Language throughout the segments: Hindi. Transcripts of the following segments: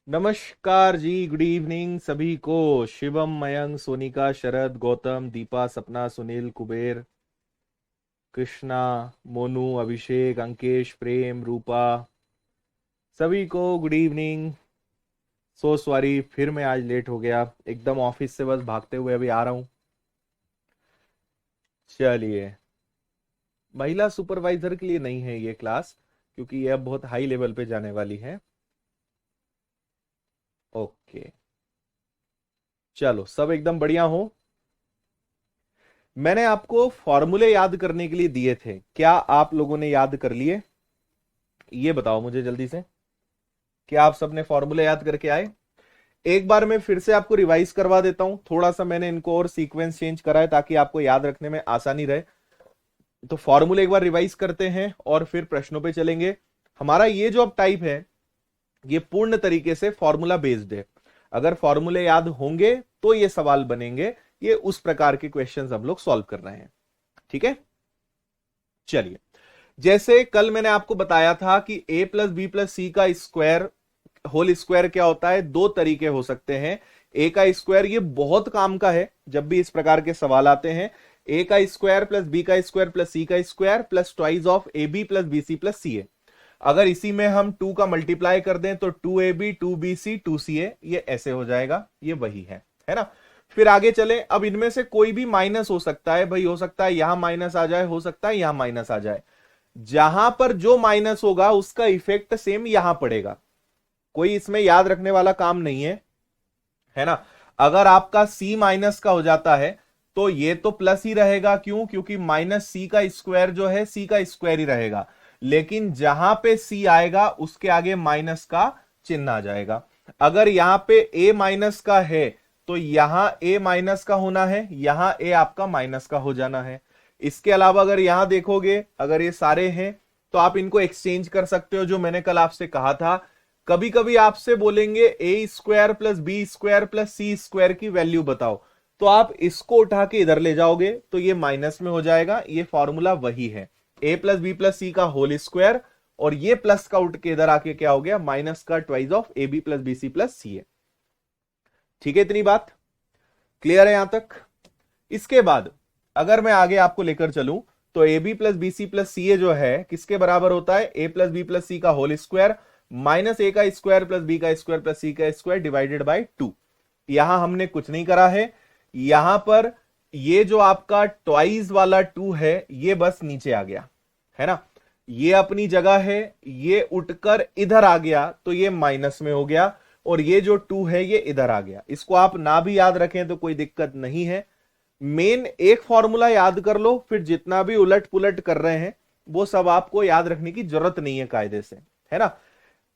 नमस्कार जी, गुड इवनिंग सभी को। शिवम, मयंक, सोनिका, शरद, गौतम, दीपा, सपना, सुनील, कुबेर, कृष्णा, मोनू, अभिषेक, अंकेश, प्रेम, रूपा, सभी को गुड इवनिंग। सो सॉरी, फिर मैं आज लेट हो गया, एकदम ऑफिस से बस भागते हुए अभी आ रहा हूं। चलिए, महिला सुपरवाइजर के लिए नहीं है ये क्लास, क्योंकि ये अब बहुत हाई लेवल पे जाने वाली है। ओके, चलो सब एकदम बढ़िया हो। मैंने आपको फॉर्मूले याद करने के लिए दिए थे, क्या आप लोगों ने याद कर लिए? ये बताओ मुझे जल्दी से, क्या आप सबने फॉर्मूले याद करके आए? एक बार मैं फिर से आपको रिवाइज करवा देता हूं, थोड़ा सा मैंने इनको और सीक्वेंस चेंज करा है ताकि आपको याद रखने में आसानी रहे। तो फॉर्मूले एक बार रिवाइज करते हैं और फिर प्रश्नों पे चलेंगे। हमारा ये जो अब टाइप है, ये पूर्ण तरीके से फॉर्मूला बेस्ड है। अगर फॉर्मूले याद होंगे तो ये सवाल बनेंगे, ये उस प्रकार के क्वेश्चंस हम लोग सॉल्व कर रहे हैं। ठीक है, चलिए। जैसे कल मैंने आपको बताया था कि a plus B plus c का स्क्वायर होल स्क्वायर क्या होता है, दो तरीके हो सकते हैं। ए का स्क्वायर ये बहुत काम का है जब भी इस प्रकार के सवाल आते हैं। ए का स्क्वायर प्लस बी का स्क्वायर प्लस सी का square plus twice of A B plus B C plus C a. अगर इसी में हम 2 का मल्टीप्लाई कर दें तो 2ab 2bc 2ca, ये ऐसे हो जाएगा, ये वही है ना। फिर आगे चले, अब इनमें से कोई भी माइनस हो सकता है भाई, हो सकता है यहां माइनस आ जाए, हो सकता है यहां माइनस आ जाए। जहां पर जो माइनस होगा उसका इफेक्ट सेम यहां पड़ेगा, कोई इसमें याद रखने वाला काम नहीं है ना। अगर आपका सी माइनस का हो जाता है तो ये तो प्लस ही रहेगा, क्यों? क्योंकि माइनस सी का स्क्वायर जो है सी का स्क्वायर ही रहेगा, लेकिन जहां पे सी आएगा उसके आगे माइनस का चिन्ह आ जाएगा। अगर यहां पे ए माइनस का है तो यहां ए माइनस का होना है, यहां ए आपका माइनस का हो जाना है। इसके अलावा अगर यहां देखोगे, अगर ये सारे हैं तो आप इनको एक्सचेंज कर सकते हो, जो मैंने कल आपसे कहा था। कभी कभी आपसे बोलेंगे a square plus B square plus C square की वैल्यू बताओ, तो आप इसको उठा के इधर ले जाओगे तो ये माइनस में हो जाएगा। ये फॉर्मूला वही है, ए प्लस बी प्लस सी का होल स्क्वायर, और ये प्लस का उठ के इधर आके क्या हो गया, माइनस का twice of A B plus B C plus C a. ठीक है, इतनी बात क्लियर है यहां तक? इसके बाद अगर मैं आगे आपको लेकर चलूं तो a B plus B C plus C a जो है किसके बराबर होता है, ए प्लस बी प्लस सी का होल स्क्वायर माइनस ए का स्क्वायर प्लस बी का स्क्वायर प्लस सी का स्क्वायर डिवाइडेड बाय 2। यहां हमने कुछ नहीं करा है, यहां पर ये जो आपका ट्वाइस वाला 2 है ये बस नीचे आ गया, है ना। ये अपनी जगह है, ये उठकर इधर आ गया तो ये माइनस में हो गया, और ये जो 2 है ये इधर आ गया। इसको आप ना भी याद रखें तो कोई दिक्कत नहीं है, मेन एक फॉर्मूला याद कर लो, फिर जितना भी उलट पुलट कर रहे हैं वो सब आपको याद रखने की जरूरत नहीं है कायदे से, है ना।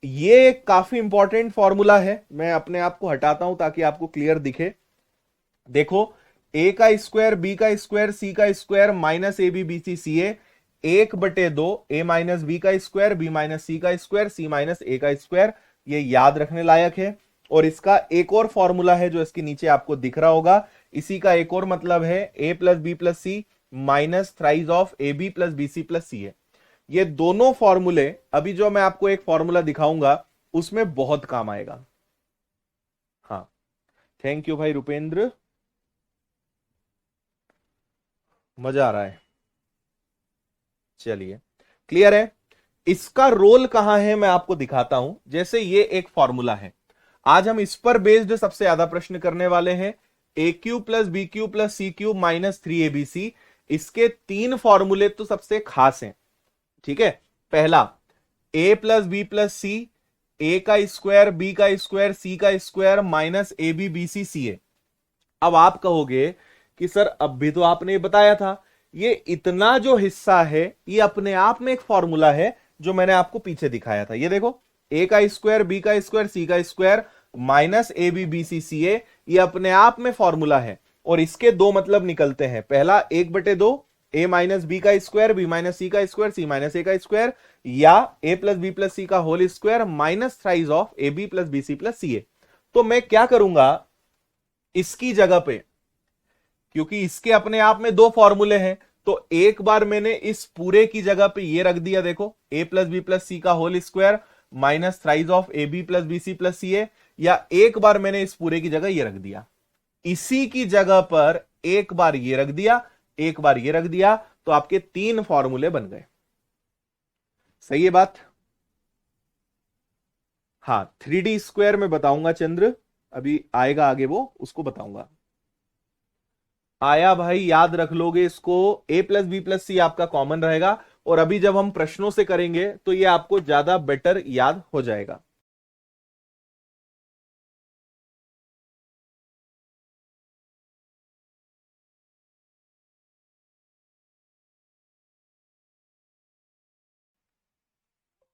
ये एक काफी इंपॉर्टेंट फॉर्मूला है, मैं अपने आप को हटाता हूं ताकि आपको क्लियर दिखे। देखो, ए का स्क्वायर बी का स्क्वायर सी का square minus a b b c c a, 1/2 A minus b का स्क्वायर बी माइनस सी का स्क्वायर सी माइनस ए का स्क्वायर, ये याद रखने लायक है। और इसका एक और फॉर्मूला है जो इसके नीचे आपको दिख रहा होगा, इसी का एक और मतलब है ए plus B plus c minus thrice of A B plus B C plus c है। ये दोनों फॉर्मूले, अभी जो मैं आपको एक फॉर्मूला दिखाऊंगा उसमें बहुत काम आएगा। हाँ, थैंक यू भाई रुपेंद्र, मजा आ रहा है। चलिए, क्लियर है। इसका रोल कहां है मैं आपको दिखाता हूं। जैसे ये एक फॉर्मूला है, आज हम इस पर बेस्ड सबसे ज्यादा प्रश्न करने वाले हैं। A cube plus b cube plus c cube minus 3abc, इसके 3 फॉर्मूले तो सबसे खास हैं। ठीक है, पहला a plus B plus C, a का स्क्वायर बी का स्क्वायर सी का square minus a b b c c a. अब आप कहोगे कि सर अब भी तो आपने ये बताया था, ये इतना जो हिस्सा है ये अपने आप में एक फॉर्मूला है जो मैंने आपको पीछे दिखाया था। ये देखो, ए का स्क्वायर बी का स्क्वायर सी का square minus a b b c c a, ये अपने आप में फॉर्मूला है। और इसके दो मतलब निकलते हैं, पहला 1/2 ए माइनस बी का स्क्वायर बी माइनस सी का स्क्वायर सी माइनस ए का स्क्वायर, या a plus B plus c का whole square minus thrice of A B plus B C plus C a. तो मैं क्या करूंगा इसकी जगह पे, क्योंकि इसके अपने आप में 2 फॉर्मूले हैं, तो एक बार मैंने इस पूरे की जगह पे ये रख दिया। देखो, a plus B plus c का whole square minus thrice of A B plus B C plus C a, या एक बार मैंने इस पूरे की जगह ये रख दिया, इसी की जगह पर एक बार ये रख दिया, एक बार ये रख दिया, तो आपके 3 फॉर्मूले बन गए। सही है बात? हाँ, 3D स्क्वायर में बताऊंगा चंद्र, अभी आएगा आगे वो, उसको बताऊंगा। आया भाई, याद रख लोगे इसको, a प्लस बी प्लस सी आपका कॉमन रहेगा, और अभी जब हम प्रश्नों से करेंगे तो ये आपको ज्यादा बेटर याद हो जाएगा।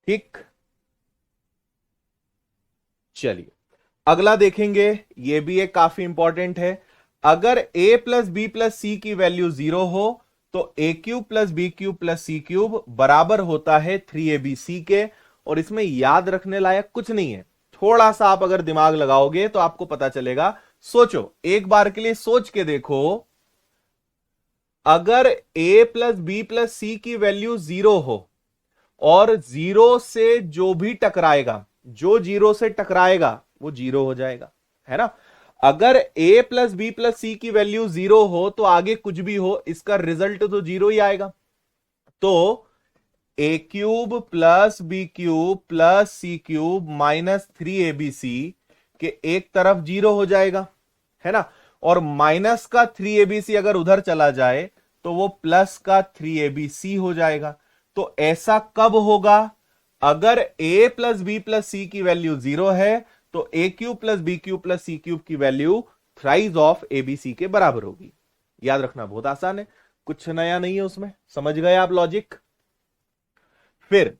ठीक, चलिए अगला देखेंगे, ये भी एक काफी इंपॉर्टेंट है। अगर a plus B plus c की वैल्यू 0 हो तो a cube plus B cube plus C cube बराबर होता है 3abc के। और इसमें याद रखने लायक कुछ नहीं है, थोड़ा सा आप अगर दिमाग लगाओगे तो आपको पता चलेगा। सोचो, एक बार के लिए सोच के देखो, अगर a plus B plus c की वैल्यू 0 हो और 0 से जो भी टकराएगा, जो 0 से टकराएगा वो 0 हो जाएगा, है ना। अगर a plus B plus c की वैल्यू 0 हो तो आगे कुछ भी हो इसका रिजल्ट तो 0 ही आएगा। तो a cube plus B cube plus C cube minus 3abc के एक तरफ 0 हो जाएगा, है ना। और माइनस का 3abc अगर उधर चला जाए तो वो प्लस का 3abc हो जाएगा। तो ऐसा कब होगा? अगर a plus B plus c की वैल्यू 0 है तो a cube plus B cube plus C cube की वैल्यू थ्राइज ऑफ abc के बराबर होगी। याद रखना बहुत आसान है, कुछ नया नहीं है उसमें, समझ गए आप लॉजिक। फिर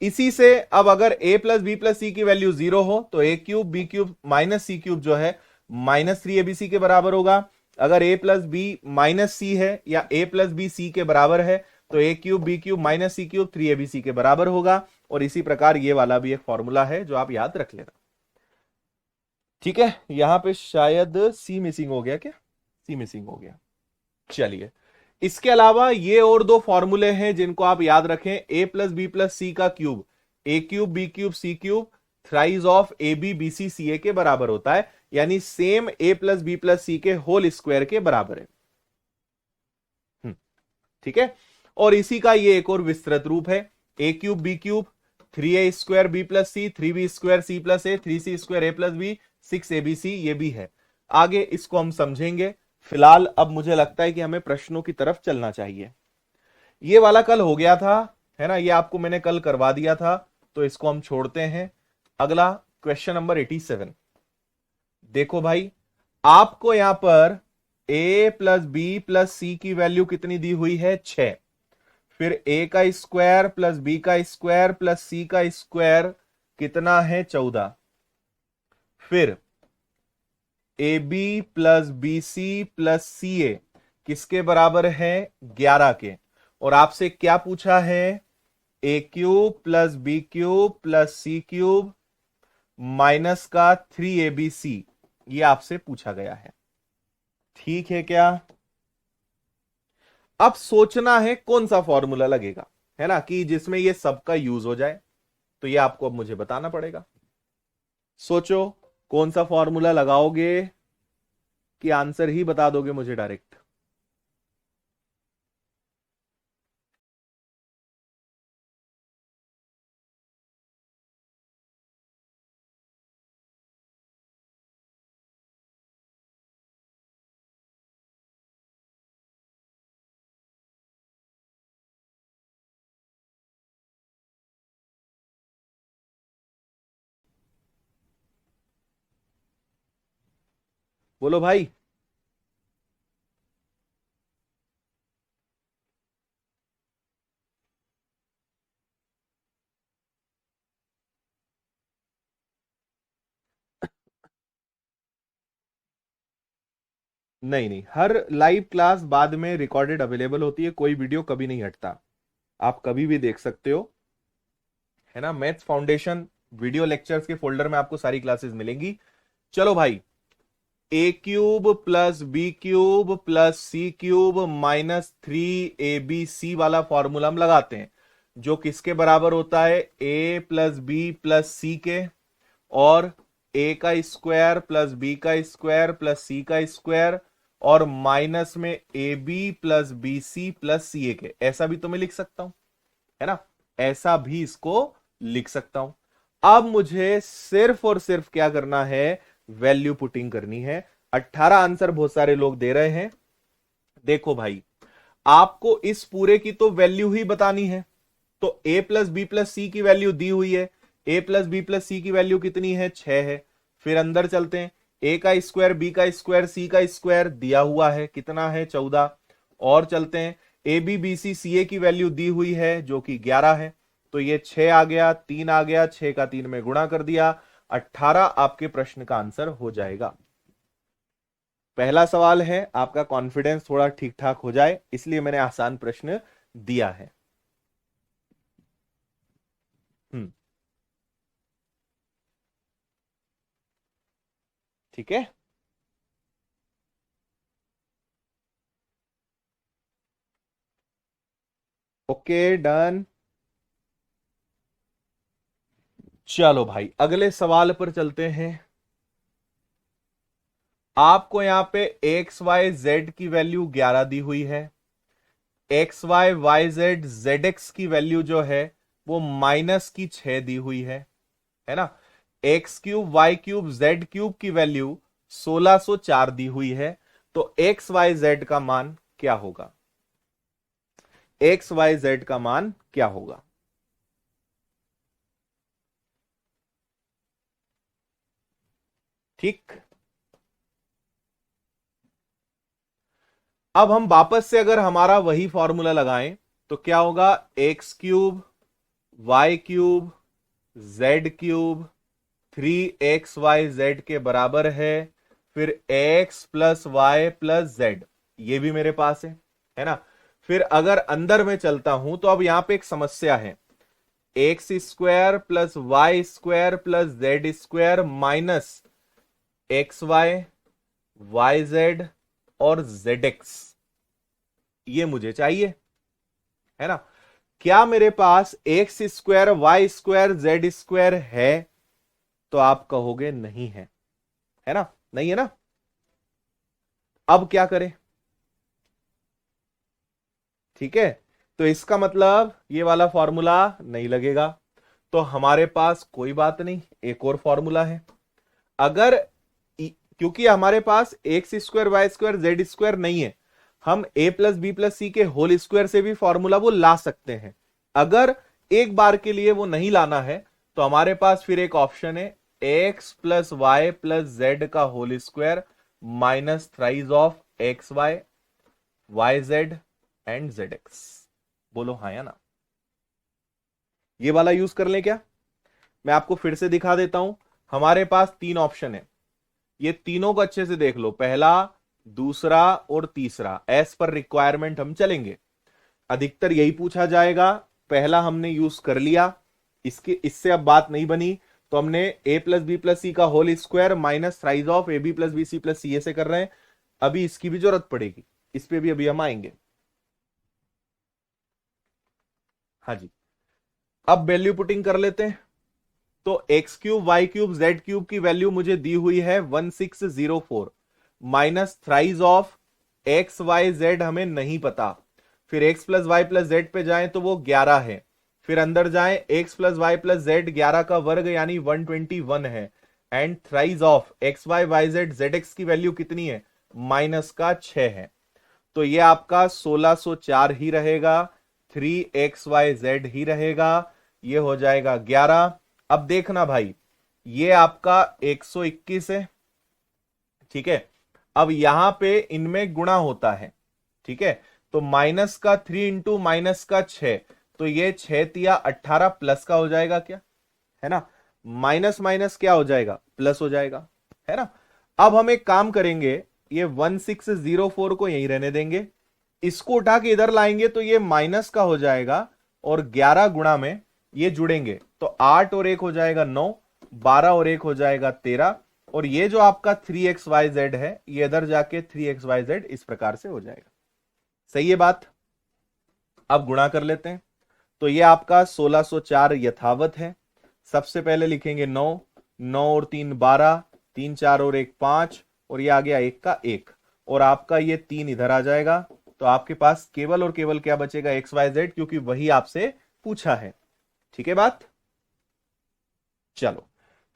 इसी से अब अगर a plus B plus c की वैल्यू 0 हो तो a cube b cube minus c cube जो है माइनस 3abc के बराबर होगा। अगर a plus b minus c है या a प्लस बी सी के बराबर है तो a cube b cube minus c cube 3abc के बराबर होगा। और इसी प्रकार ये वाला भी एक फॉर्मूला है जो आप याद रख लेना। ठीक है, यहां पे शायद सी मिसिंग हो गया, क्या सी मिसिंग हो गया? चलिए, इसके अलावा ये और 2 फॉर्मूले हैं जिनको आप याद रखें। a plus B plus c का cube a cube b cube c cube thrice of A b b c c a के बराबर होता है, यानी same a plus B plus c के होल स्क्वायर के बराबर है। ठीक है, और इसी का ये एक और विस्तृत रूप है, a cube b cube 3a square b plus c 3b square c plus a 3c square a plus b 6abc, ये भी है। आगे इसको हम समझेंगे, फिलहाल अब मुझे लगता है कि हमें प्रश्नों की तरफ चलना चाहिए। ये वाला कल हो गया था, है ना, ये आपको मैंने कल करवा दिया था, तो इसको हम छोड़ते हैं। अगला क्वेश्चन नंबर 87। देखो भाई, आपको यहां पर a plus B plus c की वैल्यू कितनी दी हुई है? 6। फिर a का स्क्वायर प्लस b का स्क्वायर प्लस c का स्क्वायर कितना है? 14। फिर a B plus B C plus C a किसके बराबर है? 11 के। और आपसे क्या पूछा है? ए cube plus B cube plus सी क्यूब माइनस का 3abc, ये आपसे पूछा गया है। ठीक है क्या? अब सोचना है कौन सा फॉर्मूला लगेगा, है ना, कि जिसमें ये सबका यूज हो जाए। तो ये आपको अब मुझे बताना पड़ेगा। सोचो कौन सा फॉर्मूला लगाओगे कि आंसर ही बता दोगे मुझे डायरेक्ट? बोलो भाई। नहीं नहीं, हर लाइव क्लास बाद में रिकॉर्डेड अवेलेबल होती है, कोई वीडियो कभी नहीं हटता, आप कभी भी देख सकते हो, है ना। मैथ्स फाउंडेशन वीडियो लेक्चर्स के फोल्डर में आपको सारी क्लासेस मिलेंगी। चलो भाई, a cube plus B cube plus C cube minus 3abc वाला फॉर्मूला हम लगाते हैं। जो किसके बराबर होता है, ए प्लस बी प्लस सी के, और ए का स्क्वायर प्लस बी का स्क्वायर प्लस सी का स्क्वायर, और माइनस में A B plus B C plus C a के। ऐसा भी तो मैं लिख सकता हूं, है ना, ऐसा भी इसको लिख सकता हूं। अब मुझे सिर्फ और सिर्फ क्या करना है, वैल्यू पुटिंग करनी है। 18 आंसर बहुत सारे लोग दे रहे हैं। देखो भाई, आपको इस पूरे की तो वैल्यू ही बतानी है। तो ए प्लस बी प्लस सी की वैल्यू दी हुई है, ए प्लस बी प्लस सी की वैल्यू कितनी है, 6 है। फिर अंदर चलते हैं, ए का स्क्वायर बी का स्क्वायर सी का स्क्वायर दिया हुआ है, कितना है, 14। और चलते हैं, ए बी बी सी सी ए की वैल्यू दी हुई है जो कि 11 है। तो ये 6 आ गया, 3 आ गया, 6 का 3 में गुणा कर दिया, 18 आपके प्रश्न का आंसर हो जाएगा। पहला सवाल है, आपका कॉन्फिडेंस थोड़ा ठीक ठाक हो जाए इसलिए मैंने आसान प्रश्न दिया है। ठीक है, ओके डन। चलो भाई अगले सवाल पर चलते हैं। आपको यहां पे एक्स वाई जेड की वैल्यू 11 दी हुई है, x y y z z x की वैल्यू जो है वो माइनस की 6 दी हुई है ना। X cube Y cube Z cube की वैल्यू 1604 दी हुई है। तो एक्स वाई जेड का मान क्या होगा, एक्स वाई जेड का मान क्या होगा। ठीक, अब हम वापस से अगर हमारा वही फॉर्मूला लगाएं तो क्या होगा, x cube Y cube Z cube 3xyz के बराबर है, फिर x plus y plus z, ये भी मेरे पास है ना। फिर अगर अंदर में चलता हूं तो अब यहां पे एक समस्या है, x square plus y square plus z square minus x y y z और जेड एक्स, ये मुझे चाहिए, है ना। क्या मेरे पास x square y square z square है, तो आप कहोगे नहीं है ना, नहीं है ना। अब क्या करें, ठीक है, तो इसका मतलब ये वाला फॉर्मूला नहीं लगेगा। तो हमारे पास कोई बात नहीं, एक और फॉर्मूला है। अगर क्योंकि हमारे पास x square y square z square नहीं है, हम a plus B plus c के होल स्क्वायर से भी फॉर्मूला वो ला सकते हैं। अगर एक बार के लिए वो नहीं लाना है तो हमारे पास फिर एक ऑप्शन है, x plus y plus z का whole square minus thrice of x y y z and z x. बोलो हाँ या ना, ये वाला यूज कर लें क्या। मैं आपको फिर से दिखा देता हूं, हमारे पास 3 ऑप्शन है, ये तीनों को अच्छे से देख लो, पहला दूसरा और तीसरा, एस पर रिक्वायरमेंट हम चलेंगे। अधिकतर यही पूछा जाएगा, पहला हमने यूज कर लिया, इससे अब बात नहीं बनी, तो हमने a plus B plus c का whole square minus thrice of A B plus B C plus c ऐसे कर रहे हैं। अभी इसकी भी जरूरत पड़ेगी, इस पे भी अभी हम आएंगे। हाँ जी, अब वैल्यू पुटिंग कर लेते हैं। तो x cube Y cube Z cube की वैल्यू मुझे दी हुई है 1604 minus thrice of x y z हमें नहीं पता, फिर x plus y plus z पे जाएं तो वो 11 है, फिर अंदर जाएं x plus y plus z 11 का वर्ग यानी 121 है, and thrice of x y y z z x की वैल्यू कितनी है, माइनस का 6 है। तो ये आपका 1604 ही रहेगा, 3xyz ही रहेगा, ये हो जाएगा 11। अब देखना भाई, ये आपका 121 है, ठीक है। अब यहां पे इनमें गुणा होता है, ठीक है, तो माइनस का 3 इंटू माइनस का 6, तो ये 6 तिया 18 प्लस का हो जाएगा क्या, है ना। माइनस माइनस क्या हो जाएगा, प्लस हो जाएगा, है ना। अब हम एक काम करेंगे, ये 1604 को यहीं रहने देंगे, इसको उठा के इधर लाएंगे तो ये माइनस का हो जाएगा, और 11 गुणा में ये जुड़ेंगे तो 8 और 1 हो जाएगा 9, 12 और 1 हो जाएगा 13, और ये जो आपका 3xyz है ये इधर जाके 3xyz इस प्रकार से हो जाएगा। सही है बात। अब गुणा कर लेते हैं, तो ये आपका 1604 यथावत है। सबसे पहले लिखेंगे 9, 9 और 3 12, 3 4 और 1 5, और ये आ गया 1 का 1, और आपका ये 3 इधर आ जाएगा। तो आपके पास केवल और केवल क्या बचेगा, एक्स वाई जेड, क्योंकि वही आपसे पूछा है। ठीक है बात। चलो,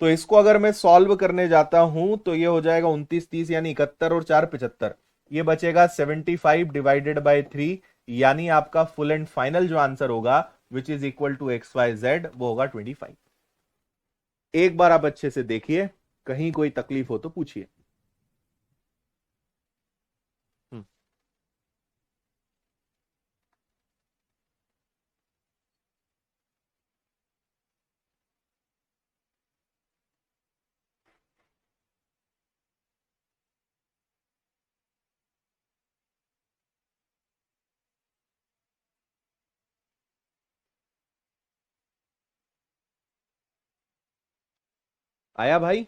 तो इसको अगर मैं सॉल्व करने जाता हूं तो ये हो जाएगा 29 30 यानी 71 और 4 75। ये बचेगा 75 डिवाइडेड बाय 3, यानी आपका फुल एंड फाइनल जो आंसर होगा which is equal to x y z, वो होगा 25। एक बार आप अच्छे से देखिए, कहीं कोई तकलीफ हो तो पूछिए। आया भाई?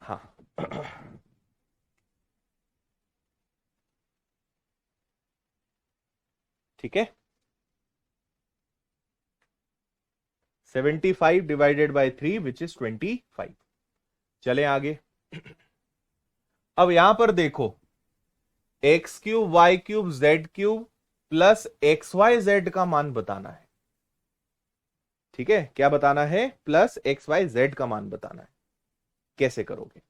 हाँ। ठीक है, 75 डिवाइडेड बाय 3 विच इज 25। चले आगे। अब यहां पर देखो, x cube Y cube Z cube plus x y z का मान बताना है। ठीक है, क्या बताना है, प्लस एक्स वाई जेड का मान बताना है। कैसे करोगे?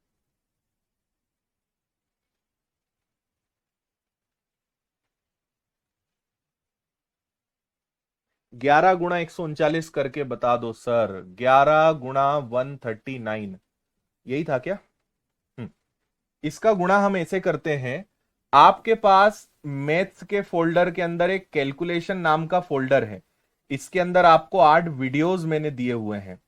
ग्यारह गुणा 139 करके बता दो सर। 11 गुणा 139, यही था क्या? हम्म, इसका गुणा हम ऐसे करते हैं। आपके पास मैथ्स के फोल्डर के अंदर एक कैलकुलेशन नाम का फोल्डर है। इसके अंदर आपको 8 वीडियोस मैंने दिए हुए हैं,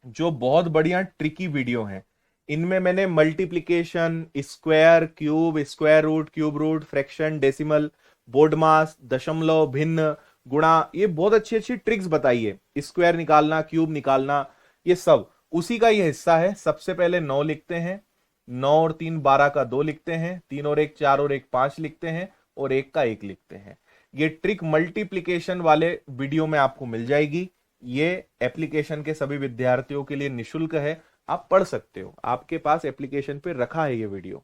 जो बहुत बढ़िया ट्रिकी वीडियो हैं। इनमें मैंने multiplication, square, cube, square root, cube root, fraction, decimal, BODMAS, दशमलव, भिन्न, गुणा, ये बहुत अच्छी अच्छी ट्रिक्स बताई है। स्क्वायर निकालना, क्यूब निकालना, ये सब उसी का ये हिस्सा है। सबसे पहले 9 लिखते हैं, 9 और 3 12 का 2 लिखते हैं, 3 और 1 4 और 1 5 लिखते हैं, और 1 का 1 लिखते हैं। ये ट्रिक मल्टीप्लिकेशन वाले वीडियो में आपको मिल जाएगी। ये एप्लीकेशन के सभी विद्यार्थियों के लिए निशुल्क है, आप पढ़ सकते हो, आपके पास एप्लीकेशन पे रखा है ये वीडियो।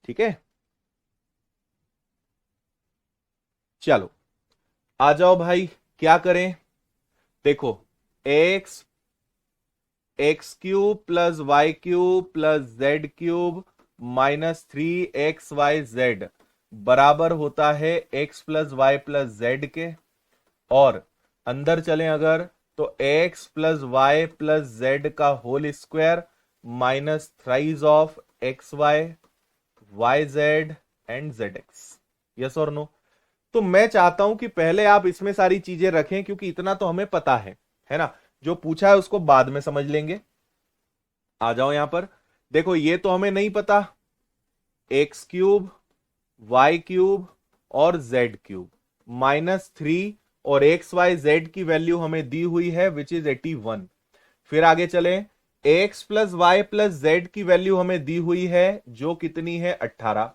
ठीक है, चलो आ जाओ भाई, क्या करें? देखो, x x cube plus y cube plus z cube minus 3xyz बराबर होता है x plus y plus z के। और अंदर चलें अगर, तो x plus y plus z का whole square minus thrice of x y, y z and z x. Yes और नो? तो मैं चाहता हूं कि पहले आप इसमें सारी चीजें रखें, क्योंकि इतना तो हमें पता है ना? जो पूछा है उसको बाद में समझ लेंगे। आ जाओ यहां पर, देखो ये तो हमें नहीं पता, एक्स क्यूब, वाई क्यूब और जेड क्यूब -3, और एक्स वाई जेड की वैल्यू हमें दी हुई है विच इज 81। फिर आगे चले, x plus y plus z की वैल्यू हमें दी हुई है, जो कितनी है 18,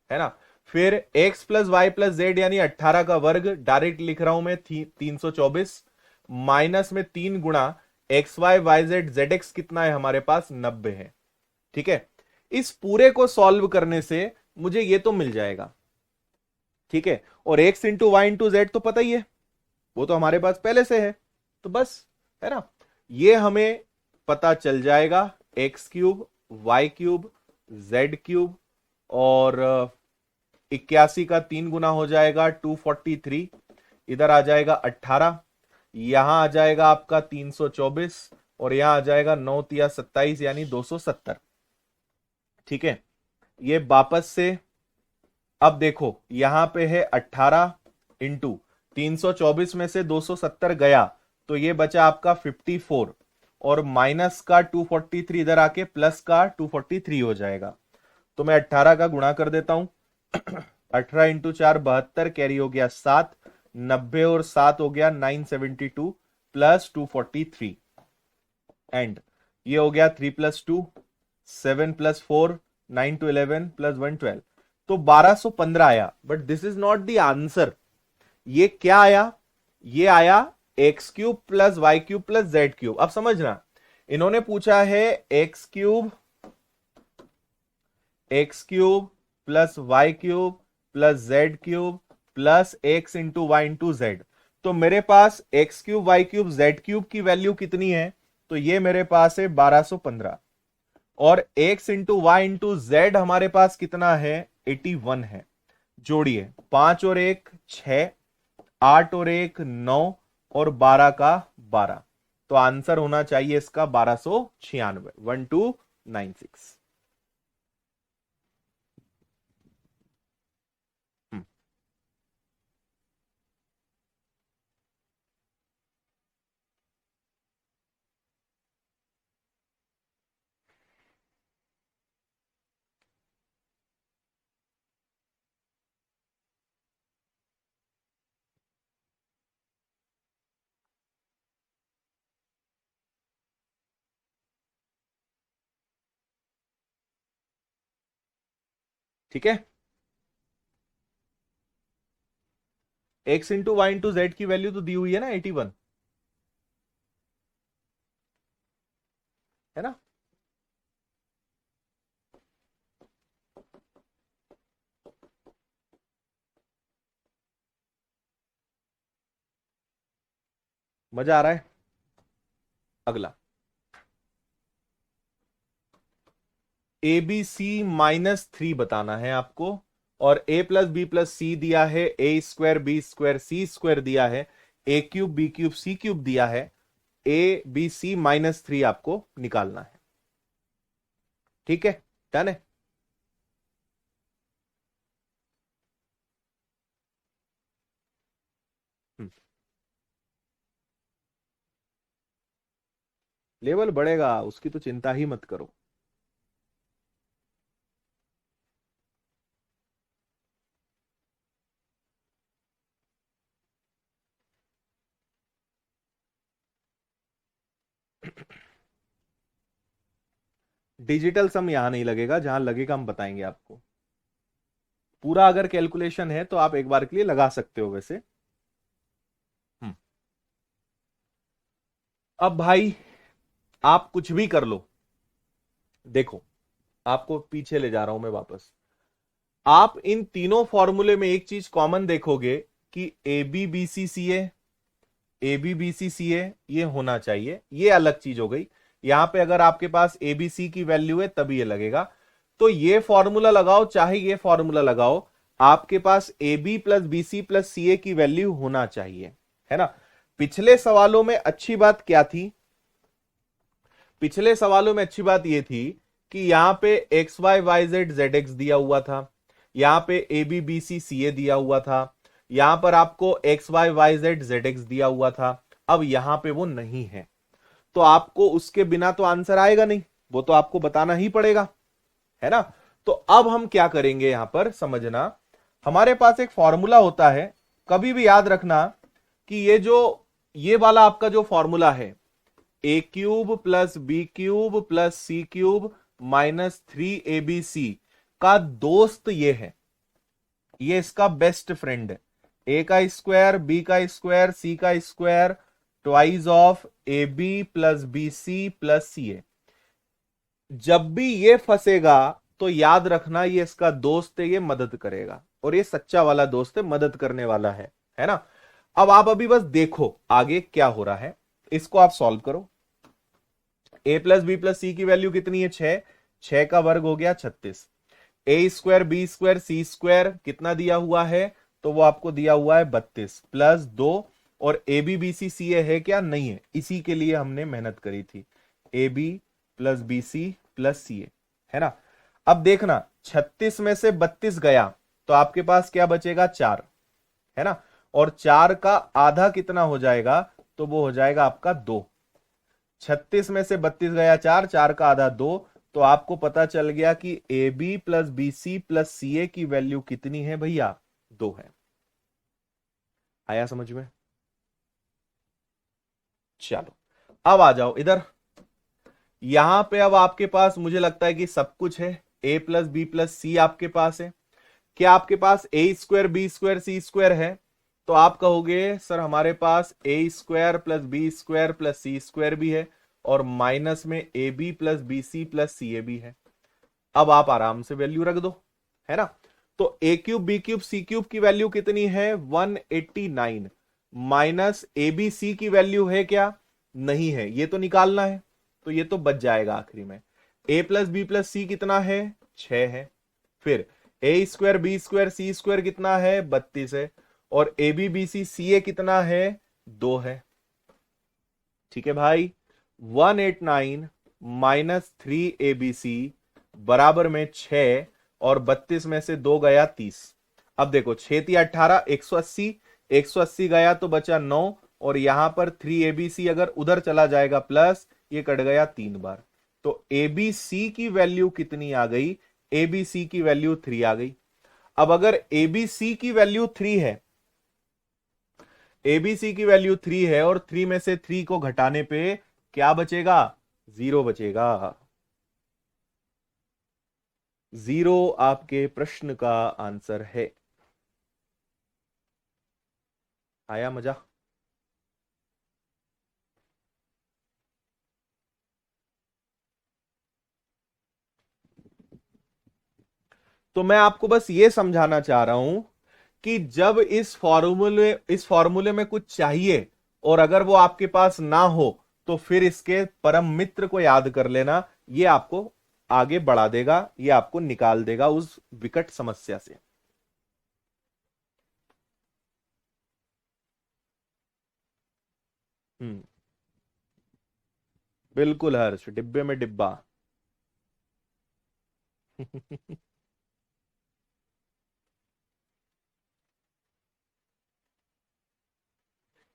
है ना? फिर x plus y plus z यानी 18 का वर्ग, डायरेक्ट लिख रहा हूं मैं 324, माइनस में 3 गुणा x y y z z x कितना है हमारे पास, 90 है। ठीक है, इस पूरे को सॉल्व करने से मुझे ये तो मिल जाएगा। ठीक है, और x into y into z तो पता ही है, वो तो हमारे पास पहले से है, तो बस, है ना? ये हमें पता चल जाएगा, x cube, Y cube, Z cube, और 81 का 3 गुना हो जाएगा 243, इधर आ जाएगा 18, यहां आ जाएगा आपका 324, और यहां आ जाएगा 9 तिया 27 यानी 270। ठीक है, ये वापस से, अब देखो यहां पे है 18 इंटू 324 में से 270 गया, तो ये बचा आपका 54, और माइनस का 243 इधर आके प्लस का 243 हो जाएगा। तो मैं 18 का गुणा कर देता हूं। 18 इंटू 4 72, कैरी हो गया 7, 90 और 7 हो गया 972 प्लस 243, एंड ये हो गया 3 प्लस 2 7 प्लस 4 9 टू 11 प्लस 1 12। तो 1215 आया, but this is not the answer. ये क्या आया? ये आया x cube plus y cube plus z cube. अब समझना, इन्होंने पूछा है x cube plus y cube plus z cube plus x into y into z. तो मेरे पास x cube Y cube Z cube की वैल्यू कितनी है? तो ये मेरे पास है 1215, और x into y into z हमारे पास कितना है? 81 है। जोड़िए, 5 और 1 6, 8 और 1 9, और 12 का 12। तो आंसर होना चाहिए इसका 1296, 1296। ठीक है, x into y into z की वैल्यू तो दी हुई है ना, 81, है ना? मजा आ रहा है? अगला, ए बी सी -3 बताना है आपको, और ए प्लस बी प्लस सी दिया है, ए square B square C square दिया है, ए cube b cube c cube दिया है, ए बी सी -3 आपको निकालना है। ठीक है, डन है। लेवल बढ़ेगा, उसकी तो चिंता ही मत करो। डिजिटल सम यहां नहीं लगेगा, जहां लगेगा हम बताएंगे आपको। पूरा अगर कैलकुलेशन है तो आप एक बार के लिए लगा सकते हो वैसे। हम्म। अब भाई, आप कुछ भी कर लो, देखो, आपको पीछे ले जा रहा हूं मैं वापस। आप इन तीनों फॉर्मूले में एक चीज कॉमन देखोगे कि ए b b c c a b b c c ये होना चाहिए। ये अलग चीज हो गई। यहां पे अगर आपके पास ए बी सी की वैल्यू है तभी ये लगेगा। तो ये फॉर्मूला लगाओ चाहे ये फॉर्मूला लगाओ, आपके पास a B plus B C plus सी ए की वैल्यू होना चाहिए, है ना? पिछले सवालों में अच्छी बात क्या थी? पिछले सवालों में अच्छी बात यह थी कि यहां पे x y y z z x दिया हुआ था, यहां पे ए बी बी सी सी ए दिया हुआ था, यहां पर आपको x y y z z x दिया हुआ था। अब यहां पे वो नहीं है, तो आपको उसके बिना तो आंसर आएगा नहीं, वो तो आपको बताना ही पड़ेगा, है ना? तो अब हम क्या करेंगे, यहां पर समझना, हमारे पास एक फॉर्मूला होता है, कभी भी याद रखना कि ये वाला आपका जो फॉर्मूला है, ए cube plus B cube plus सी क्यूब -3abc का दोस्त ये है, ये इसका बेस्ट फ्रेंड है। ए का स्क्वायर बी का स्क्वायर सी का square twice of A B plus B C plus C A. जब भी ये फंसेगा तो याद रखना ये इसका दोस्त है, ये मदद करेगा, और ये सच्चा वाला दोस्त है, मदद करने वाला है ना? अब आप अभी बस देखो आगे क्या हो रहा है, इसको आप सॉल्व करो। ए प्लस बी प्लस सी की वैल्यू कितनी है? 6, 6 का वर्ग हो गया 36। ए square B square C square कितना दिया हुआ है? तो वो आपको दिया हुआ है 32 प्लस 2, और ए b b c c A है क्या? नहीं है, इसी के लिए हमने मेहनत करी थी, A B plus B C plus C A, है ना? अब देखना, 36 में से 32 गया तो आपके पास क्या बचेगा? 4, है ना? और 4 का आधा कितना हो जाएगा? तो वो हो जाएगा आपका 2। 36 में से 32 गया 4, 4 का आधा 2। तो आपको पता चल गया कि A B plus B C plus सी ए की वैल्यू कितनी है भैया? 2 है। आया समझ में? चलो, अब आ जाओ इधर। यहां पे अब आपके पास मुझे लगता है कि सब कुछ है, ए प्लस बी प्लस सी आपके पास है। क्या आपके पास A square B square C square है? तो आप कहोगे सर हमारे पास A square plus B square plus C square भी है और माइनस में A B plus B C plus C A भी है। अब आप आराम से वैल्यू रख दो, है ना। तो ए cube b cube c cube की वैल्यू कितनी है? 189 माइनस ए बी सी की वैल्यू है क्या? नहीं है, ये तो निकालना है, तो ये तो बच जाएगा आखिरी में। ए प्लस बी प्लस सी कितना है? 6 है। फिर ए square B square C square कितना है? 32 है। और ए बी बी सी सी ए कितना है? 2 है। ठीक है भाई, 189 माइनस 3 ABC बराबर में 6 और 32 में से 2 गया 30। अब देखो 6 3 18 180, 180 गया तो बचा 9 और यहां पर 3ABC अगर उधर चला जाएगा प्लस, ये कट गया 3 बार। तो ABC की वैल्यू कितनी आ गई? ABC की वैल्यू 3 आ गई। अब अगर ABC की वैल्यू 3 है, ABC की वैल्यू 3 है और 3 में से 3 को घटाने पे क्या बचेगा? 0 बचेगा। 0 आपके प्रश्न का आंसर है। आया मजा? तो मैं आपको बस ये समझाना चाह रहा हूं कि जब इस फॉर्मूले में कुछ चाहिए और अगर वो आपके पास ना हो तो फिर इसके परम मित्र को याद कर लेना, ये आपको आगे बढ़ा देगा, ये आपको निकाल देगा उस विकट समस्या से। हम्म, बिल्कुल हर्ष, डिब्बे में डिब्बा।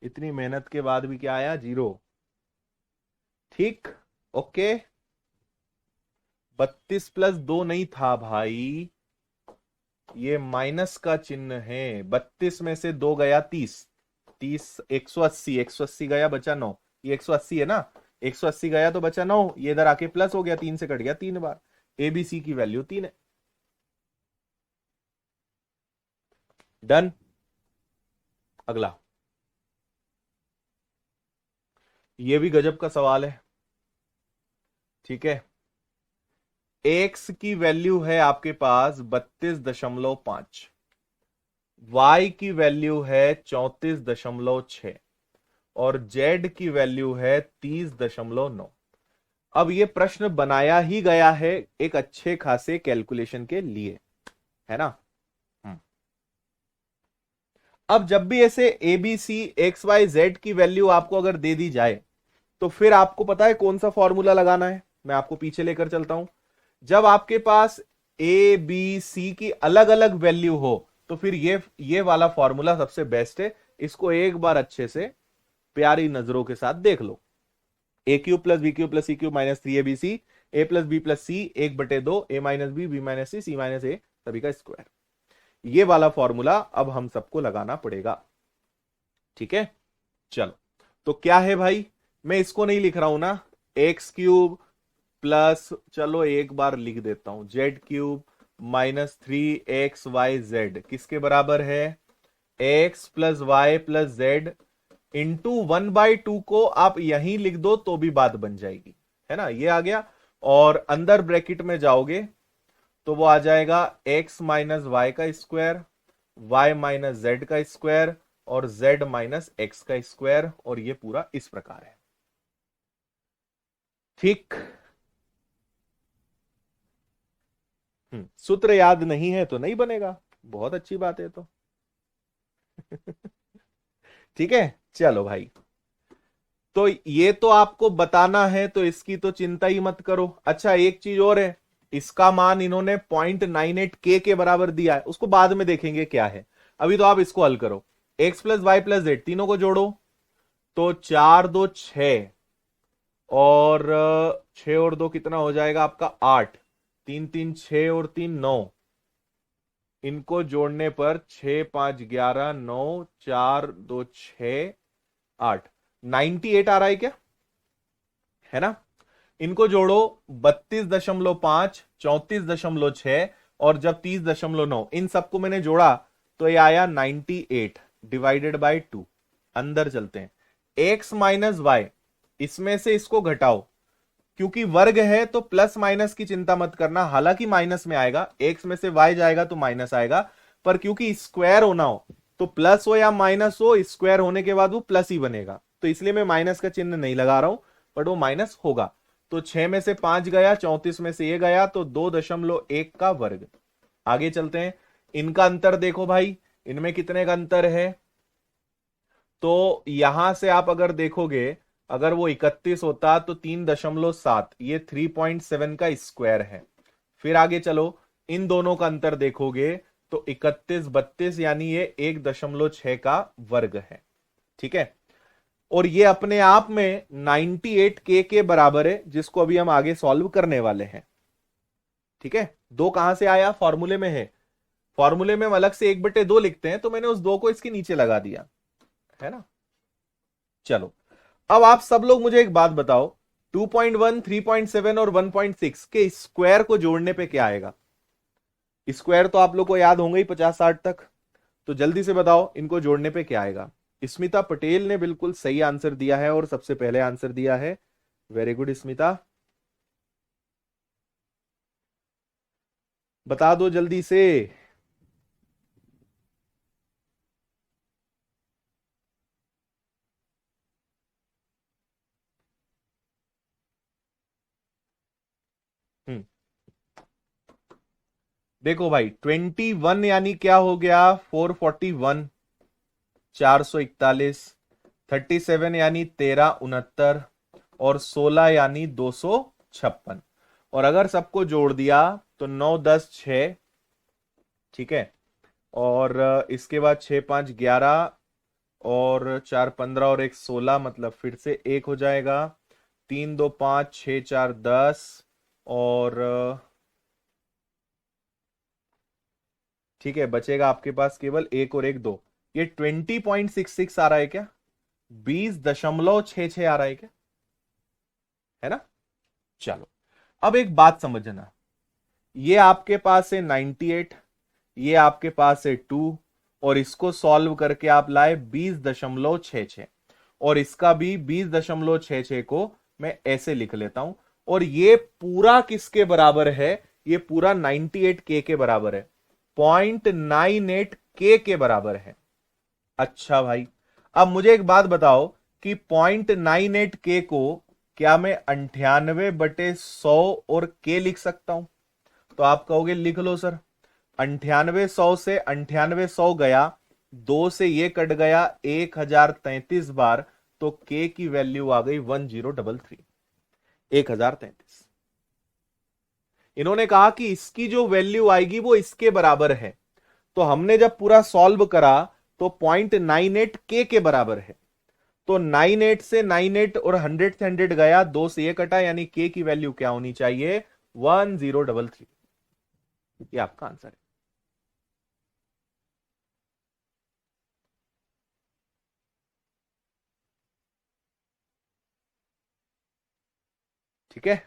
इतनी मेहनत के बाद भी क्या आया? 0। ठीक, ओके। 32 प्लस 2 नहीं था भाई, ये माइनस का चिन्ह है। 32 में से 2 गया 30, 30 180, 180 गया बचा 9। ये 180 है ना, 180 गया तो बचा 9, ये इधर आके प्लस हो गया, 3 से कट गया 3 बार। एबीसी की वैल्यू 3 है। डन। अगला, ये भी गजब का सवाल है। ठीक है, एक्स की वैल्यू है आपके पास 32.5, वाई की वैल्यू है 34.6 और जेड की वैल्यू है 30.9। अब ये प्रश्न बनाया ही गया है एक अच्छे खासे कैलकुलेशन के लिए, है ना। हम्म। अब जब भी ऐसे a b c x y z की वैल्यू आपको अगर दे दी जाए तो फिर आपको पता है कौन सा फॉर्मूला लगाना है? मैं आपको पीछे लेकर चलता हूं। जब आपके पास ए बी सी की अलग अलग वैल्यू हो तो फिर ये वाला फॉर्मूला सबसे बेस्ट है। इसको एक बार अच्छे से प्यारी नजरों के साथ देख लो। A cube plus B cube plus C cube minus 3 ABC, A plus B plus C 1/2, A minus B minus C minus A सभी का स्क्वायर। ये वाला फॉर्मूला अब हम सबको लगाना पड़ेगा। ठीक है, चलो। तो क्या है भाई, मैं इसको नहीं लिख रहा हूं ना, एक्स क्यूब प्लस, चलो एक बार लिख देता हूं, Z cube minus 3XY Z किसके बराबर है? X plus y plus z into 1/2 को आप यहीं लिख दो तो भी बात बन जाएगी, है ना। ये आ गया और अंदर ब्रैकेट में जाओगे तो वो आ जाएगा x माइनस वाई का स्क्वायर, y माइनस जेड का स्क्वायर और z माइनस एक्स का स्क्वायर, और ये पूरा इस प्रकार है। ठीक। सूत्र याद नहीं है तो नहीं बनेगा, बहुत अच्छी बात है तो। ठीक है, चलो भाई। तो ये तो आपको बताना है तो इसकी तो चिंता ही मत करो। अच्छा, एक चीज और है, इसका मान इन्होंने 0.98K के बराबर दिया है, उसको बाद में देखेंगे क्या है। अभी तो आप इसको हल करो। x plus y plus z तीनों को जोड़ो तो 4 2 6 और 6 और 2 कितना हो जाएगा आपका? 8, 3 3 6 और 3 9। इनको जोड़ने पर 6 5 11 9 4 2 6 8, 98 आ रहा है क्या? है ना। इनको जोड़ो, 32.5 34.6 और जब 30.9, इन सबको मैंने जोड़ा तो ये आया 98 डिवाइडेड बाय 2। अंदर चलते हैं, x माइनस वाई, इसमें से इसको घटाओ, क्योंकि वर्ग है तो प्लस माइनस की चिंता मत करना, हालांकि माइनस में आएगा, x में से y जाएगा तो माइनस आएगा, पर क्योंकि स्क्वायर होना हो तो प्लस हो या माइनस हो, स्क्वायर होने के बाद वो प्लस ही बनेगा, तो इसलिए मैं माइनस का चिन्ह नहीं लगा रहा हूं, बट वो माइनस होगा। तो 6 में से 5 गया, 34 में से ये गया, तो 2.1 का वर्ग। आगे चलते हैं, इनका अंतर देखो भाई, इनमें कितने का अंतर है, तो यहां से आप अगर देखोगे, अगर वो 31 होता तो 3.7, ये 3.7 का स्क्वायर है। फिर आगे चलो, इन दोनों का अंतर देखोगे तो 31 32, यानी ये 1.6 का वर्ग है। ठीक है, और ये अपने आप में 98K के बराबर है, जिसको अभी हम आगे सॉल्व करने वाले हैं। ठीक है, दो कहां से आया, फॉर्मूले में है, फॉर्मूले में हम अलग से 1/2 लिखते हैं, तो मैंने उस 2 को इसके नीचे लगा दिया है ना। चलो, अब आप सब लोग मुझे एक बात बताओ, 2.1 3.7 और 1.6 के स्क्वायर को जोड़ने पे क्या आएगा। स्क्वायर तो आप लोग को याद होंगे ही 50-60 तक, तो जल्दी से बताओ इनको जोड़ने पे क्या आएगा। स्मिता पटेल ने बिल्कुल सही आंसर दिया है और सबसे पहले आंसर दिया है, वेरी गुड स्मिता, बता दो जल्दी से। हम्म, देखो भाई, 21 यानी क्या हो गया, 441, 441, 37 यानी 1369, और 16 यानी 256, और अगर सबको जोड़ दिया तो 9 10 6, ठीक है, और इसके बाद 6 5 11, और 4 15 और 1 16, मतलब फिर से 1 हो जाएगा, 3 2 5 6 4 10, और ठीक है, बचेगा आपके पास केवल 1 और 1 2, ये 20.66 आ रहा है क्या, 20.66 आ रहा है क्या, है ना। चलो, अब एक बात समझना, ये आपके पास है 98, ये आपके पास है 2, और इसको सॉल्व करके आप लाए 20.66, और इसका भी 20.66 को मैं ऐसे लिख लेता हूं, और ये पूरा किसके बराबर है, ये पूरा 98K के बराबर है, 0.98K के बराबर है। अच्छा भाई, अब मुझे एक बात बताओ कि 0.98K को क्या मैं 98/100 और K लिख सकता हूं, तो आप कहोगे लिख लो सर, 9800 से 9800 गया, 2 से ये कट गया 1033 बार, तो K की वैल्यू आ गई 1033, 1033। इन्होंने कहा कि इसकी जो वैल्यू आएगी वो इसके बराबर है, तो हमने जब पूरा सॉल्व करा तो 0.98K के बराबर है, तो 98 से 98 और 100 से 100 गया, 2 से ये कटा, यानी K की वैल्यू क्या होनी चाहिए, 1033। ये आपका आंसर है। ठीक है,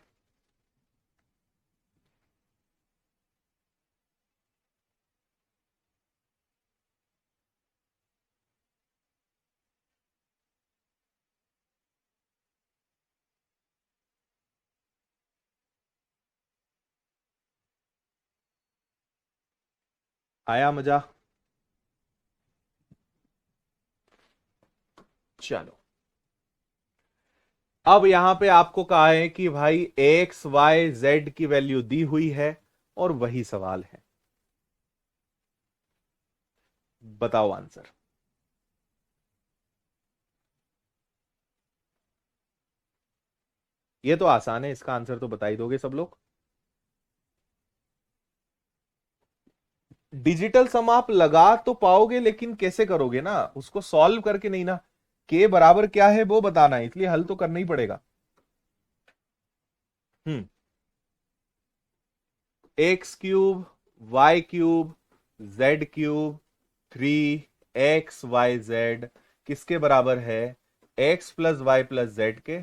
आया मजा। चलो, अब यहां पे आपको कहा है कि भाई एक्स वाई जेड की वैल्यू दी हुई है, और वही सवाल है, बताओ आंसर। ये तो आसान है, इसका आंसर तो बता ही दोगे सब लोग। डिजिटल सम आप लगा तो पाओगे, लेकिन कैसे करोगे ना, उसको सॉल्व करके नहीं ना, के बराबर क्या है वो बताना है, इसलिए हल तो करना ही पड़ेगा। Hmm, X cube, Y cube, Z cube, 3XYZ किसके बराबर है, x+y+z के,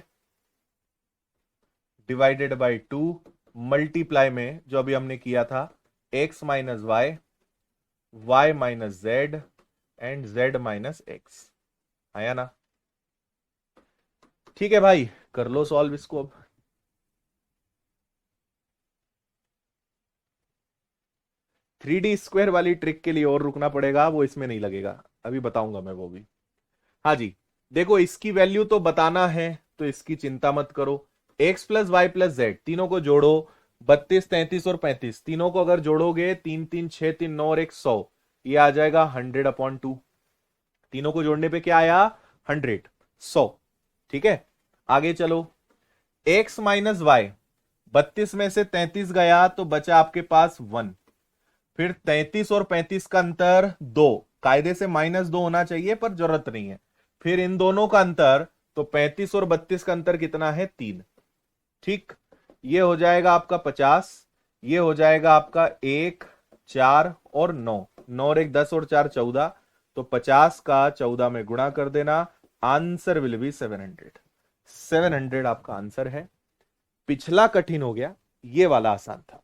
डिवाइडेड बाई 2, मल्टीप्लाई में जो अभी हमने किया था x minus y, y minus z and z minus x. आया ना? ठीक है भाई, कर लो सॉल्व इसको अब। थ्री डी स्क्वायर वाली ट्रिक के लिए और रुकना पड़ेगा, वो इसमें नहीं लगेगा, अभी बताऊंगा मैं वो भी। हाँ जी, देखो इसकी वैल्यू तो बताना है, तो इसकी चिंता मत करो। x plus y plus z, तीनों को जोड़ो, 32, 33 और 35, तीनों को अगर जोड़ोगे 3 3 6 3 9 और 1 100, ये आ जाएगा 100/2। तीनों को जोड़ने पे क्या आया? 100, 100। ठीक है, आगे चलो। x माइनस वाई, 32 में से 33 गया तो बचा आपके पास 1। फिर 33 और 35 का अंतर 2, कायदे से -2 होना चाहिए पर जरूरत नहीं है। फिर इन दोनों का अंतर, तो 35 और 32 का अंतर कितना है? 3। ठीक, ये हो जाएगा आपका 50, ये हो जाएगा आपका 1 4 और 9, 9 और 1 10 और 4 14, तो 50 का 14 में गुणा कर देना। Answer will be 700। 700 आपका आंसर है। पिछला कठिन हो गया, ये वाला आसान था।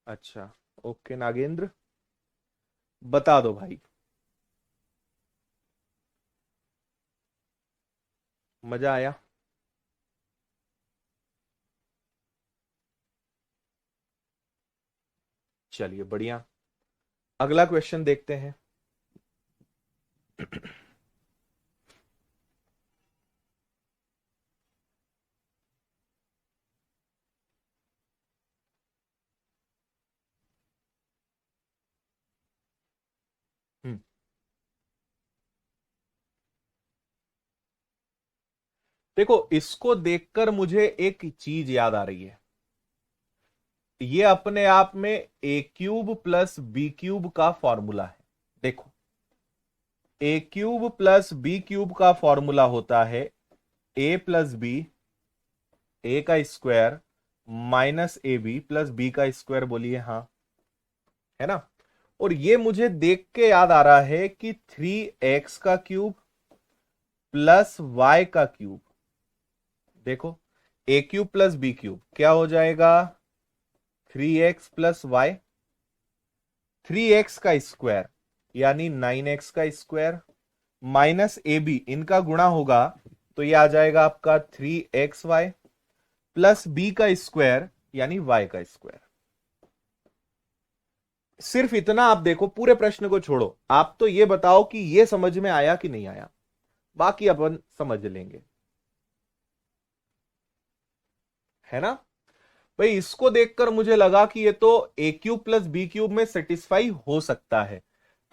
अच्छा, ओके नागेंद्र, बता दो भाई। मजा आया? चलिए बढ़िया, अगला क्वेश्चन देखते हैं। हम्म, देखो इसको देखकर मुझे एक चीज याद आ रही है। ये अपने आप में a cube plus B cube का फॉर्मूला है। देखो, a cube plus B cube का फॉर्मूला होता है ए प्लस बी, ए का square minus a B plus b का स्क्वायर। बोलिए हाँ, है ना? और ये मुझे देख के याद आ रहा है कि 3x का क्यूब प्लस y का क्यूब। देखो, a cube plus B cube क्या हो जाएगा? 3x प्लस वाई, 3x का स्क्वायर यानी 9x का स्क्वायर माइनस ए बी, इनका गुणा होगा तो ये आ जाएगा आपका 3xy प्लस बी का स्क्वायर यानी y का स्क्वायर। सिर्फ इतना आप देखो, पूरे प्रश्न को छोड़ो, आप तो ये बताओ कि ये समझ में आया कि नहीं आया, बाकी अपन समझ लेंगे, है ना? भाई इसको देखकर मुझे लगा कि ये तो ए क्यूब प्लस बी क्यूब में सेटिस्फाई हो सकता है।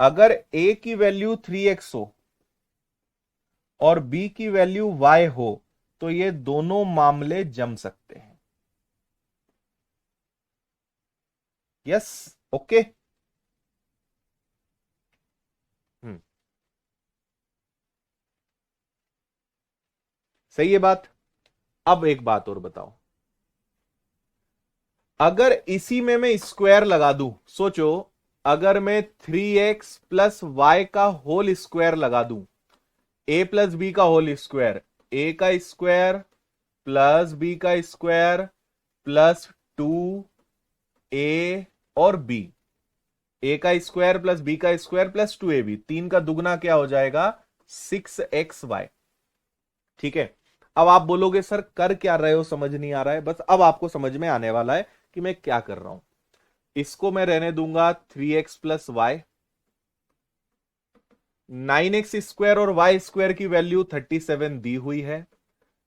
अगर ए की वैल्यू 3x हो और बी की वैल्यू y हो तो ये दोनों मामले जम सकते हैं। Yes, okay. हम्म, सही है बात। अब एक बात और बताओ, अगर इसी में मैं स्क्वायर लगा दूं, सोचो, अगर मैं 3x प्लस वाई का होल स्क्वायर लगा दूं, ए प्लस बी का होल स्क्वायर, ए का स्क्वायर प्लस बी का स्क्वायर प्लस 2a और b, ए का स्क्वायर प्लस बी का स्क्वायर प्लस 2ab, 3 का दुगना क्या हो जाएगा? 6xy। ठीक है, अब आप बोलोगे सर कर क्या रहे हो, समझ नहीं आ रहा है। बस अब आपको समझ में आने वाला है कि मैं क्या कर रहा हूं। इसको मैं रहने दूंगा 3x plus y, 9x square और y स्क्वायर की वैल्यू 37 दी हुई है,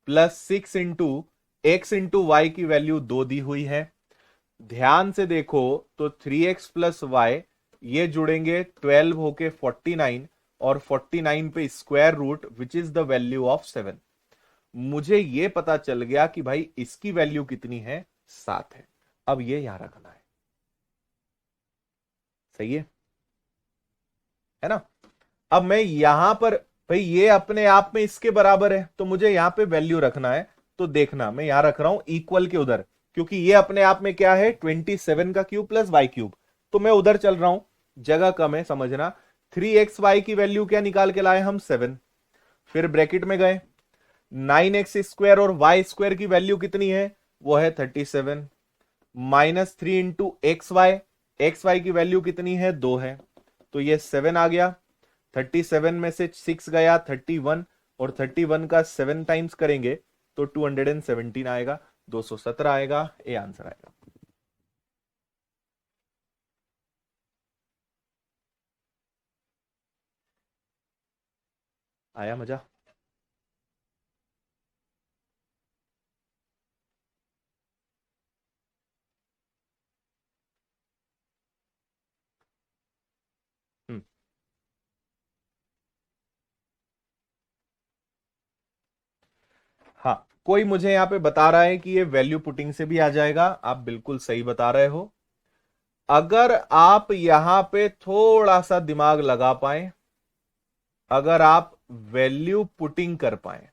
plus 6 into x into y की वैल्यू 2 दी हुई है। ध्यान से देखो तो 3x प्लस वाई ये जुड़ेंगे 12 होके 49, और 49 पे square root which is the value of 7। मुझे ये पता चल गया कि भाई इसकी वैल्यू कितनी है? 7 है। अब ये यहां रखना सही है ना? अब मैं यहां पर, भाई ये अपने आप में इसके बराबर है तो मुझे यहां पे वैल्यू रखना है। तो देखना, मैं यहां रख रहा हूं इक्वल के उधर, क्योंकि ये अपने आप में क्या है? 27 का क्यूब प्लस वाई क्यूब, तो मैं उधर चल रहा हूं, जगह कम है, समझना। 3xy की वैल्यू क्या निकाल के लाए हम? 7। फिर ब्रैकेट में गए, 9x स्क्वायर और वाई स्क्वायर की वैल्यू कितनी है? वो है 37, -3 into x y, x y की वैल्यू कितनी है, 2 है, तो ये 7 आ गया। 37 में से 6 गया 31, और 31 का 7 टाइम्स करेंगे तो 217 आएगा, 217 आएगा, ये आंसर आएगा। आया मजा? हम्म। हाँ, कोई मुझे यहां पे बता रहा है कि ये वैल्यू पुटिंग से भी आ जाएगा, आप बिल्कुल सही बता रहे हो। अगर आप यहां पे थोड़ा सा दिमाग लगा पाए, अगर आप वैल्यू पुटिंग कर पाए,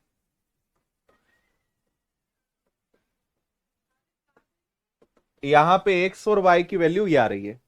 यहां पे एक्स और वाई की वैल्यू ये आ रही है,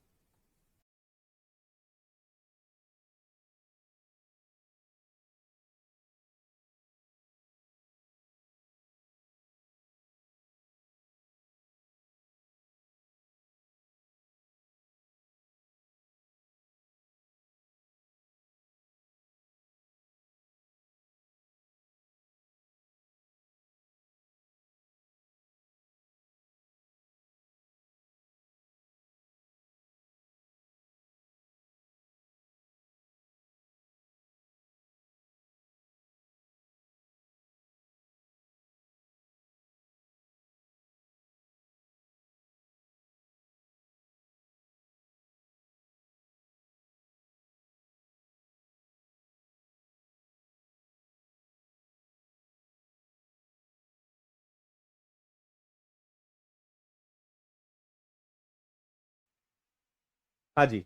हाँ जी,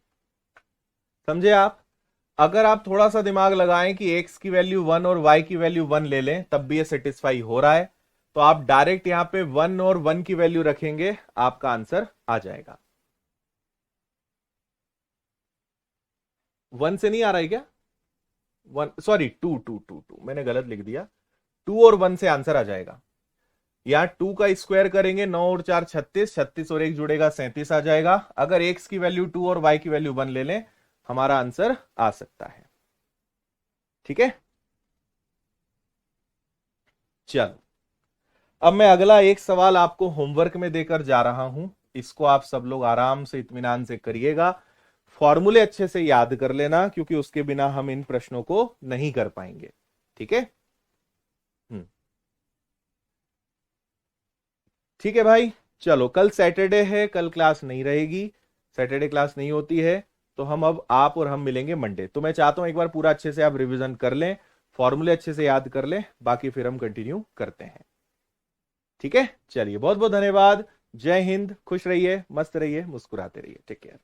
समझे आप? अगर आप थोड़ा सा दिमाग लगाएं कि एक्स की वैल्यू 1 और वाई की वैल्यू 1 ले लें तब भी ये सेटिस्फाई हो रहा है, तो आप डायरेक्ट यहां पे 1 और 1 की वैल्यू रखेंगे, आपका आंसर आ जाएगा। 1 से नहीं आ रहा है क्या? 1, सॉरी, 2 2 2 2 मैंने गलत लिख दिया। 2 और 1 से आंसर आ जाएगा। यहां 2 का स्क्वायर करेंगे, 9 और 4 36, 36 और 1 जुड़ेगा 37 आ जाएगा। अगर एक्स की वैल्यू 2 और वाई की वैल्यू 1 ले लें, हमारा आंसर आ सकता है। ठीक है, चलो अब मैं अगला एक सवाल आपको होमवर्क में देकर जा रहा हूं, इसको आप सब लोग आराम से इत्मीनान से करिएगा। फॉर्मूले अच्छे से याद कर लेना, क्योंकि उसके बिना हम इन प्रश्नों को नहीं कर पाएंगे। ठीक है? हम्म। ठीक है भाई, चलो कल सैटरडे है, कल क्लास नहीं रहेगी, सैटरडे क्लास नहीं होती है, तो हम अब आप और हम मिलेंगे मंडे। तो मैं चाहता हूं एक बार पूरा अच्छे से आप रिवीजन कर लें, फॉर्मूले अच्छे से याद कर लें, बाकी फिर हम कंटिन्यू करते हैं। ठीक है, चलिए बहुत बहुत धन्यवाद। जय हिंद, खुश रहिए, मस्त रहिए, मुस्कुराते रहिए, टेक केयर।